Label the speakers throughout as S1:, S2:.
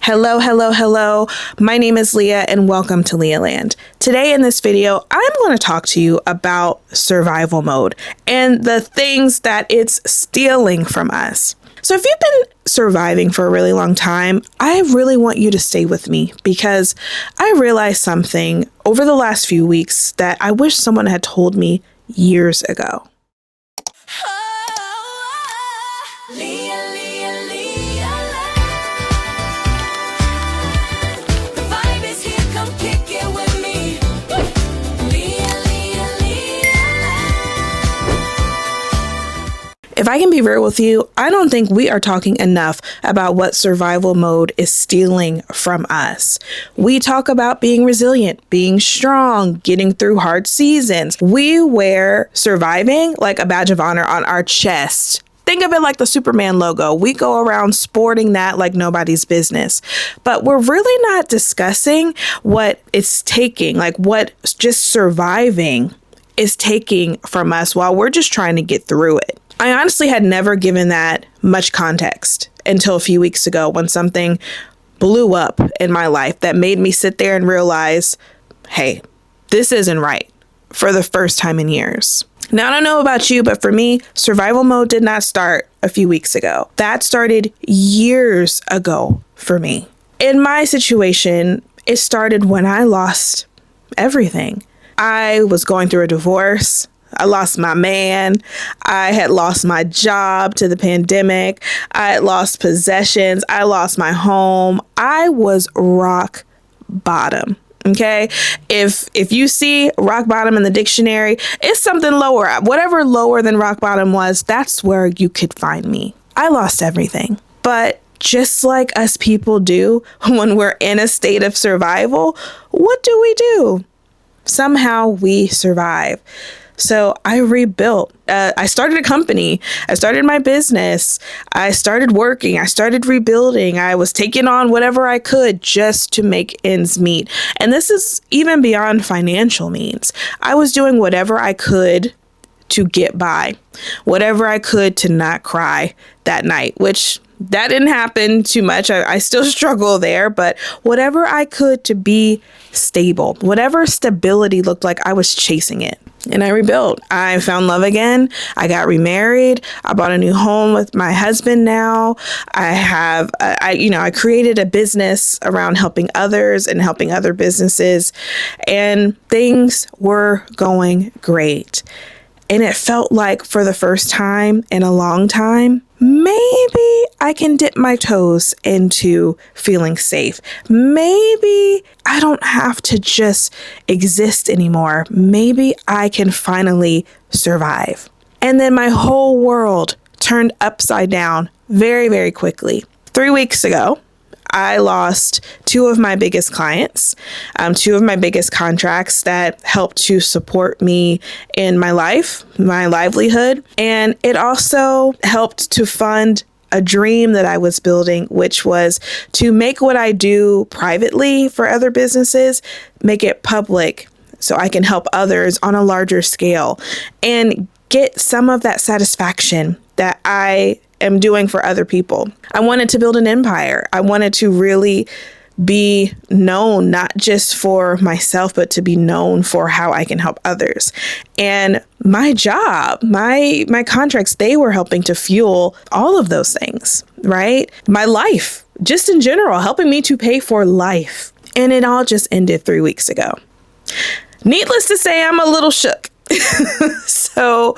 S1: Hello, hello, hello. My name is Leah and welcome to LiaLand. Today in this video, I'm going to talk to you about survival mode and the things that it's stealing from us. So if you've been surviving for a really long time, I really want you to stay with me because I realized something over the last few weeks that I wish someone had told me years ago. If I can be real with you, I don't think we are talking enough about what survival mode is stealing from us. We talk about being resilient, being strong, getting through hard seasons. We wear surviving like a badge of honor on our chest. Think of it like the Superman logo. We go around sporting that like nobody's business. But we're really not discussing what it's taking, like what just surviving is taking from us while we're just trying to get through it. I honestly had never given that much context until a few weeks ago when something blew up in my life that made me sit there and realize, hey, this isn't right for the first time in years. Now, I don't know about you, but for me, survival mode did not start a few weeks ago. That started years ago for me. In my situation, it started when I lost everything. I was going through a divorce. I lost my man. I had lost my job to the pandemic. I had lost possessions. I lost my home. I was rock bottom. Okay. If you see rock bottom in the dictionary, it's something lower. Whatever lower than rock bottom was, that's where you could find me. I lost everything. But just like us people do when we're in a state of survival, what do? Somehow we survive. So I rebuilt. I started a company. I started my business. I started working. I started rebuilding. I was taking on whatever I could just to make ends meet. And this is even beyond financial means. I was doing whatever I could to get by, whatever I could to not cry that night, which that didn't happen too much. I still struggle there, but whatever I could to be stable, whatever stability looked like, I was chasing it. And I rebuilt. I found love again. I got remarried. I bought a new home with my husband now. I created a business around helping others and helping other businesses. And things were going great. And it felt like for the first time in a long time, maybe I can dip my toes into feeling safe. Maybe I don't have to just exist anymore. Maybe I can finally survive. And then my whole world turned upside down very, very quickly. 3 weeks ago, I lost two of my biggest clients, two of my biggest contracts that helped to support me in my life, my livelihood. And it also helped to fund a dream that I was building, which was to make what I do privately for other businesses, make it public so I can help others on a larger scale and get some of that satisfaction that I am doing for other people. I wanted to build an empire. I wanted to really be known, not just for myself, but to be known for how I can help others. And my job, my contracts, they were helping to fuel all of those things, right? My life, just in general, helping me to pay for life. And it all just ended 3 weeks ago. Needless to say, I'm a little shook. So,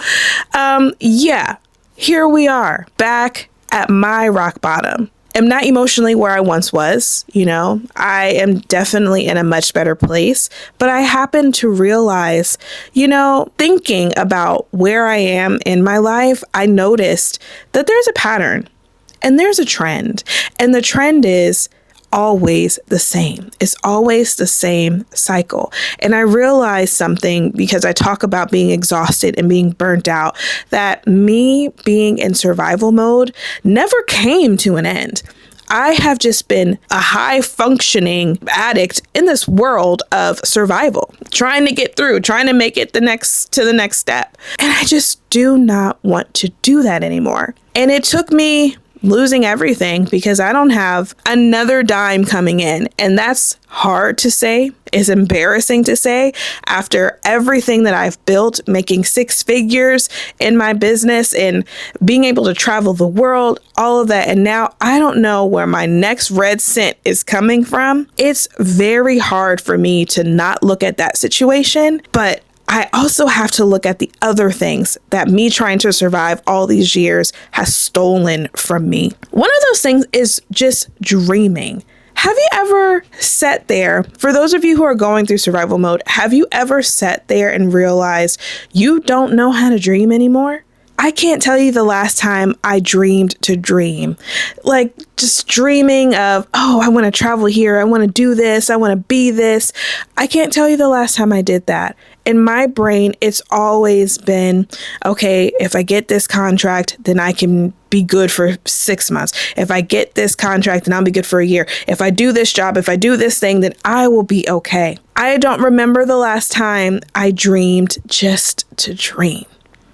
S1: here we are back at my rock bottom. I'm not emotionally where I once was. I am definitely in a much better place, but I happen to realize, thinking about where I am in my life, I noticed that there's a pattern and there's a trend, and the trend is always the same. It's always the same cycle. And I realized something because I talk about being exhausted and being burnt out, that me being in survival mode never came to an end. I have just been a high functioning addict in this world of survival, trying to get through, trying to make it to the next step. And I just do not want to do that anymore. And it took me losing everything because I don't have another dime coming in. And that's hard to say. It's embarrassing to say after everything that I've built, making 6 figures in my business and being able to travel the world, all of that. And now I don't know where my next red cent is coming from. It's very hard for me to not look at that situation, but I also have to look at the other things that me trying to survive all these years has stolen from me. One of those things is just dreaming. Have you ever sat there, for those of you who are going through survival mode, have you ever sat there and realized you don't know how to dream anymore? I can't tell you the last time I dreamed to dream. Like just dreaming of, oh, I want to travel here. I want to do this. I want to be this. I can't tell you the last time I did that. In my brain, it's always been, okay, if I get this contract, then I can be good for 6 months. If I get this contract, then I'll be good for a year. If I do this job, if I do this thing, then I will be okay. I don't remember the last time I dreamed just to dream.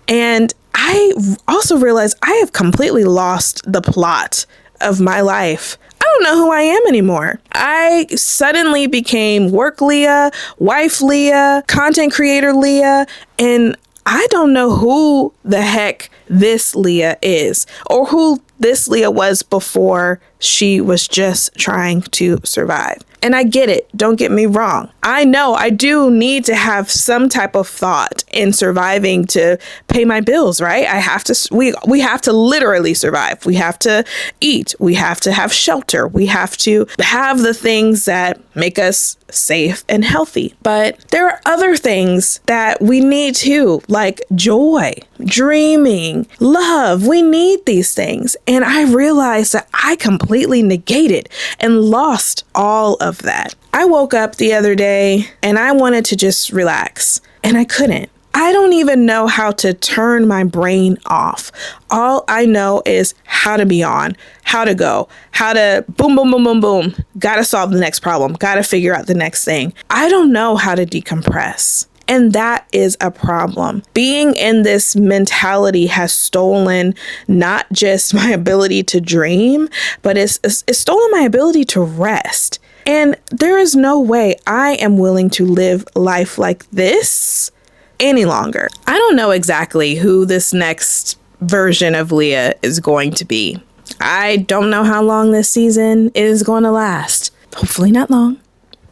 S1: And I also realized I have completely lost the plot of my life. I don't know who I am anymore. I suddenly became work Leah, wife Leah, content creator Leah, and I don't know who the heck this Leah is or who this Leah was before she was just trying to survive. And I get it. Don't get me wrong. I know I do need to have some type of thought in surviving to pay my bills, right? I have to, we have to literally survive. We have to eat. We have to have shelter. We have to have the things that make us safe and healthy. But there are other things that we need too, like joy, dreaming, love. We need these things. And I realized that I completely negated and lost all of that. I woke up the other day and I wanted to just relax and I couldn't. I don't even know how to turn my brain off. All I know is how to be on, how to go, how to boom, boom, boom, boom, boom. Gotta solve the next problem. Gotta figure out the next thing. I don't know how to decompress. And that is a problem. Being in this mentality has stolen not just my ability to dream, but it's stolen my ability to rest. And there is no way I am willing to live life like this any longer. I don't know exactly who this next version of Leah is going to be. I don't know how long this season is going to last. Hopefully not long,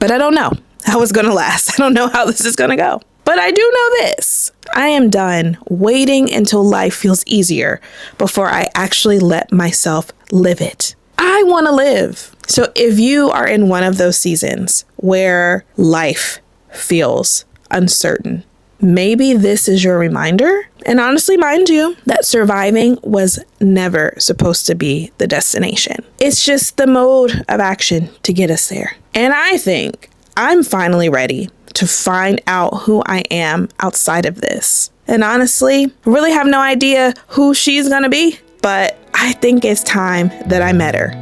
S1: but I don't know how it's going to last. I don't know how this is going to go. But I do know this. I am done waiting until life feels easier before I actually let myself live it. I want to live. So if you are in one of those seasons where life feels uncertain, maybe this is your reminder. And honestly, mind you, that surviving was never supposed to be the destination. It's just the mode of action to get us there. And I think I'm finally ready to find out who I am outside of this. And honestly, really have no idea who she's gonna be, but I think it's time that I met her.